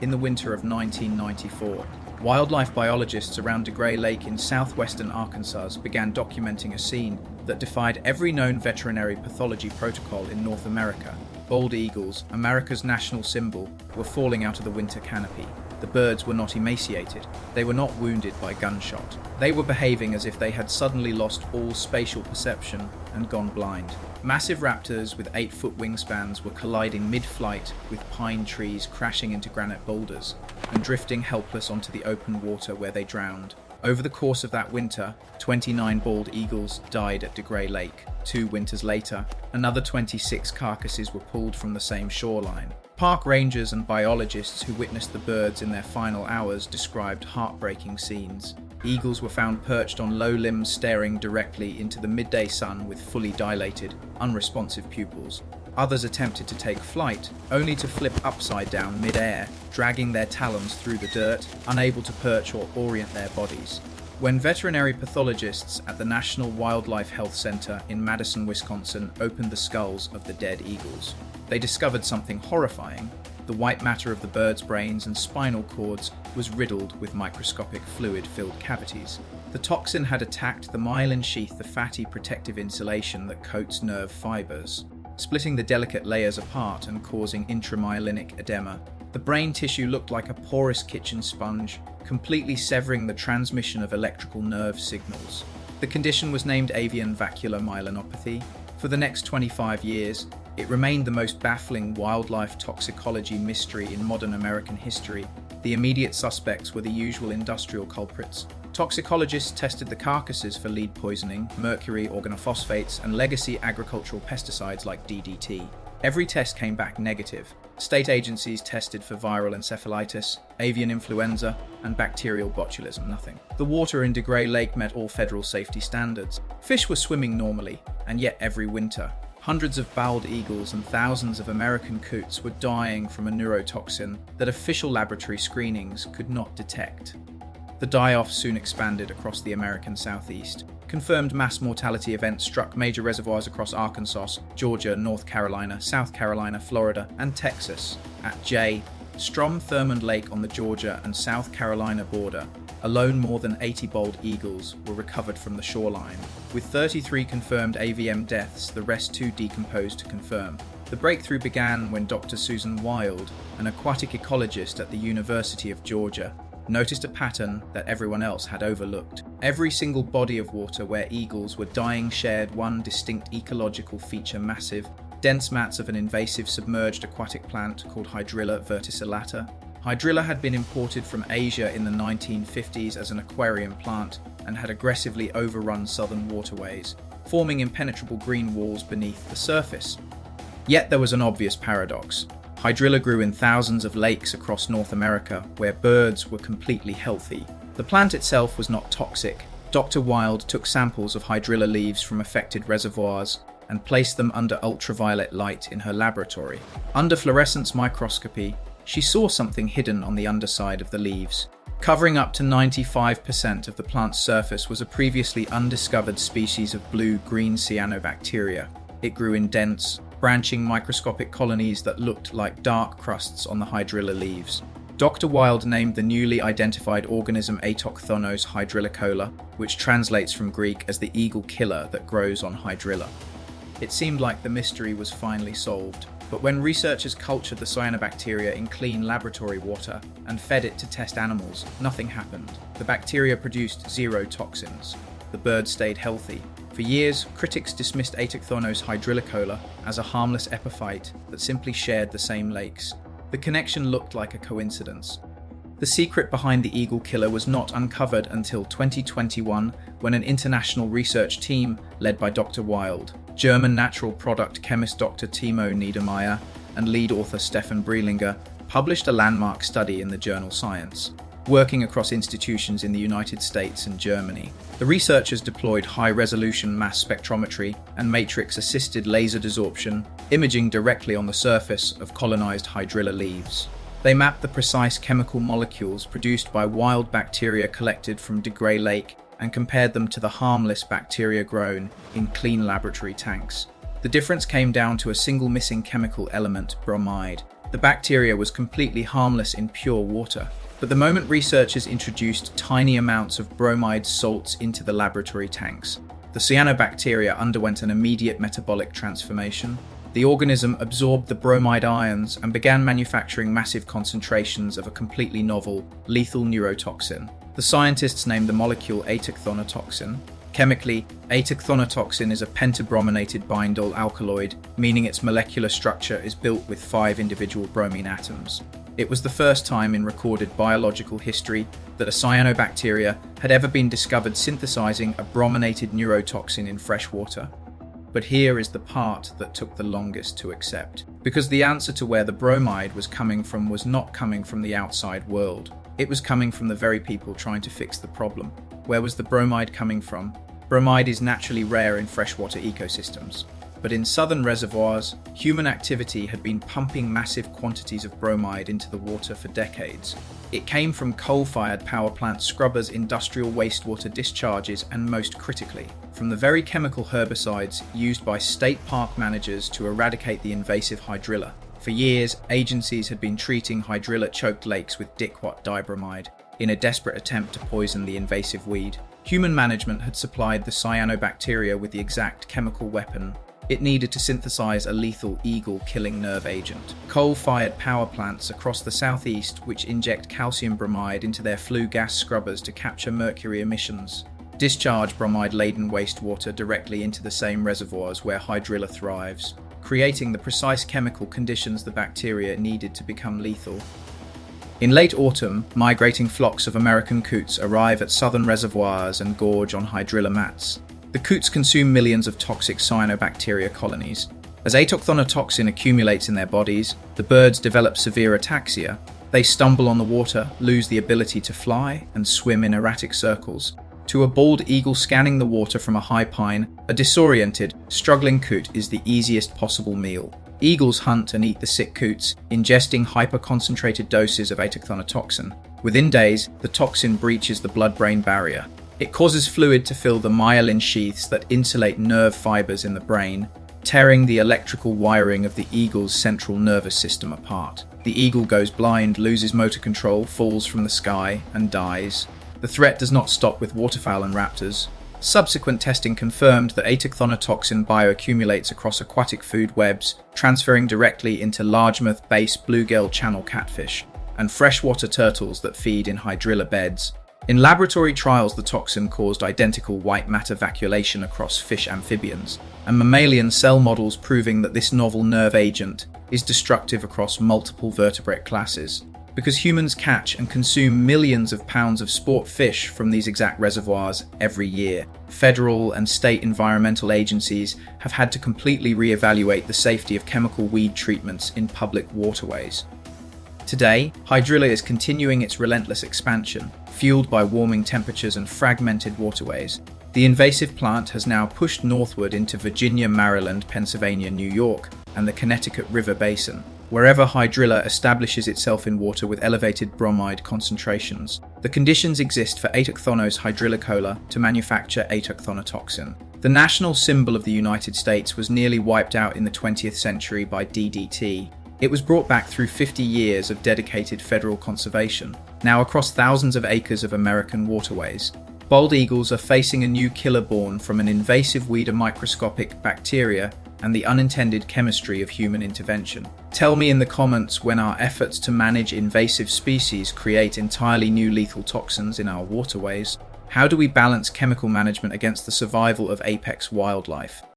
in the winter of 1994. Wildlife biologists around DeGray Lake in southwestern Arkansas began documenting a scene that defied every known veterinary pathology protocol in North America. Bald eagles, America's national symbol, were falling out of the winter canopy. The birds were not emaciated. They were not wounded by gunshot. They were behaving as if they had suddenly lost all spatial perception and gone blind. Massive raptors with 8-foot wingspans were colliding mid-flight with pine trees crashing into granite boulders and drifting helpless onto the open water where they drowned. Over the course of that winter, 29 bald eagles died at DeGray Lake. 2 winters later, another 26 carcasses were pulled from the same shoreline. Park rangers and biologists who witnessed the birds in their final hours described heartbreaking scenes. Eagles were found perched on low limbs staring directly into the midday sun with fully dilated, unresponsive pupils. Others attempted to take flight, only to flip upside down mid-air, dragging their talons through the dirt, unable to perch or orient their bodies. When veterinary pathologists at the National Wildlife Health Center in Madison, Wisconsin opened the skulls of the dead eagles, they discovered something horrifying. The white matter of the birds' brains and spinal cords was riddled with microscopic fluid-filled cavities. The toxin had attacked the myelin sheath, the fatty protective insulation that coats nerve fibers, splitting the delicate layers apart and causing intramyelinic edema. The brain tissue looked like a porous kitchen sponge, completely severing the transmission of electrical nerve signals. The condition was named Avian Vacuolar Myelinopathy. For the next 25 years, it remained the most baffling wildlife toxicology mystery in modern American history. The immediate suspects were the usual industrial culprits. Toxicologists tested the carcasses for lead poisoning, mercury, organophosphates, and legacy agricultural pesticides like DDT. Every test came back negative. State agencies tested for viral encephalitis, avian influenza, and bacterial botulism, nothing. The water in DeGray Lake met all federal safety standards. Fish were swimming normally, and yet every winter, hundreds of bald eagles and thousands of American coots were dying from a neurotoxin that official laboratory screenings could not detect. The die-off soon expanded across the American Southeast. Confirmed mass mortality events struck major reservoirs across Arkansas, Georgia, North Carolina, South Carolina, Florida, and Texas. At J. Strom Thurmond Lake on the Georgia and South Carolina border, alone more than 80 bald eagles were recovered from the shoreline. With 33 confirmed AVM deaths, the rest too decomposed to confirm. The breakthrough began when Dr. Susan Wilde, an aquatic ecologist at the University of Georgia, noticed a pattern that everyone else had overlooked. Every single body of water where eagles were dying shared one distinct ecological feature: massive, dense mats of an invasive submerged aquatic plant called Hydrilla verticillata. Hydrilla had been imported from Asia in the 1950s as an aquarium plant and had aggressively overrun southern waterways, forming impenetrable green walls beneath the surface. Yet there was an obvious paradox. Hydrilla grew in thousands of lakes across North America, where birds were completely healthy. The plant itself was not toxic. Dr. Wilde took samples of Hydrilla leaves from affected reservoirs and placed them under ultraviolet light in her laboratory. Under fluorescence microscopy, she saw something hidden on the underside of the leaves. Covering up to 95% of the plant's surface was a previously undiscovered species of blue-green cyanobacteria. It grew in dense, branching microscopic colonies that looked like dark crusts on the Hydrilla leaves. Dr. Wilde named the newly identified organism Aetokthonos hydrillicola, which translates from Greek as the eagle killer that grows on Hydrilla. It seemed like the mystery was finally solved, but when researchers cultured the cyanobacteria in clean laboratory water and fed it to test animals, nothing happened. The bacteria produced 0 toxins. The birds stayed healthy. For years, critics dismissed Aetokthonos hydrillicola as a harmless epiphyte that simply shared the same lakes. The connection looked like a coincidence. The secret behind the eagle killer was not uncovered until 2021, when an international research team led by Dr. Wilde, German natural product chemist Dr. Timo Niedermeyer, and lead author Stefan Brielinger published a landmark study in the journal Science. Working across institutions in the United States and Germany, the researchers deployed high-resolution mass spectrometry and matrix-assisted laser desorption, imaging directly on the surface of colonized Hydrilla leaves. They mapped the precise chemical molecules produced by wild bacteria collected from DeGray Lake and compared them to the harmless bacteria grown in clean laboratory tanks. The difference came down to a single missing chemical element, bromide. The bacteria was completely harmless in pure water. But the moment researchers introduced tiny amounts of bromide salts into the laboratory tanks, the cyanobacteria underwent an immediate metabolic transformation. The organism absorbed the bromide ions and began manufacturing massive concentrations of a completely novel, lethal neurotoxin. The scientists named the molecule Aetokthonotoxin. Chemically, Aetokthonotoxin is a pentabrominated biendyl alkaloid, meaning its molecular structure is built with 5 individual bromine atoms. It was the first time in recorded biological history that a cyanobacteria had ever been discovered synthesizing a brominated neurotoxin in fresh water. But here is the part that took the longest to accept. Because the answer to where the bromide was coming from was not coming from the outside world. It was coming from the very people trying to fix the problem. Where was the bromide coming from? Bromide is naturally rare in freshwater ecosystems. But in southern reservoirs, human activity had been pumping massive quantities of bromide into the water for decades. It came from coal-fired power plant scrubbers, industrial wastewater discharges, and most critically, from the very chemical herbicides used by state park managers to eradicate the invasive Hydrilla. For years, agencies had been treating Hydrilla-choked lakes with diquat dibromide in a desperate attempt to poison the invasive weed. Human management had supplied the cyanobacteria with the exact chemical weapon it needed to synthesize a lethal eagle-killing nerve agent. Coal-fired power plants across the southeast which inject calcium bromide into their flue gas scrubbers to capture mercury emissions, discharge bromide-laden wastewater directly into the same reservoirs where Hydrilla thrives, creating the precise chemical conditions the bacteria needed to become lethal. In late autumn, migrating flocks of American coots arrive at southern reservoirs and gorge on Hydrilla mats. The coots consume millions of toxic cyanobacteria colonies. As Aetokthonotoxin accumulates in their bodies, the birds develop severe ataxia. They stumble on the water, lose the ability to fly, and swim in erratic circles. To a bald eagle scanning the water from a high pine, a disoriented, struggling coot is the easiest possible meal. Eagles hunt and eat the sick coots, ingesting hyper-concentrated doses of Aetokthonotoxin. Within days, the toxin breaches the blood-brain barrier. It causes fluid to fill the myelin sheaths that insulate nerve fibers in the brain, tearing the electrical wiring of the eagle's central nervous system apart. The eagle goes blind, loses motor control, falls from the sky, and dies. The threat does not stop with waterfowl and raptors. Subsequent testing confirmed that Aetokthonotoxin bioaccumulates across aquatic food webs, transferring directly into largemouth, bass, bluegill channel catfish, and freshwater turtles that feed in hydrilla beds. In laboratory trials, the toxin caused identical white matter vacuolation across fish amphibians, and mammalian cell models proving that this novel nerve agent is destructive across multiple vertebrate classes. Because humans catch and consume millions of pounds of sport fish from these exact reservoirs every year, federal and state environmental agencies have had to completely re-evaluate the safety of chemical weed treatments in public waterways. Today, Hydrilla is continuing its relentless expansion, fueled by warming temperatures and fragmented waterways. The invasive plant has now pushed northward into Virginia, Maryland, Pennsylvania, New York, and the Connecticut River Basin. Wherever Hydrilla establishes itself in water with elevated bromide concentrations, the conditions exist for Aetokthonos hydrillicola to manufacture Aetokthonotoxin. The national symbol of the United States was nearly wiped out in the 20th century by DDT. It was brought back through 50 years of dedicated federal conservation, now across thousands of acres of American waterways. Bald eagles are facing a new killer born from an invasive weed, a microscopic bacteria, and the unintended chemistry of human intervention. Tell me in the comments when our efforts to manage invasive species create entirely new lethal toxins in our waterways. How do we balance chemical management against the survival of apex wildlife?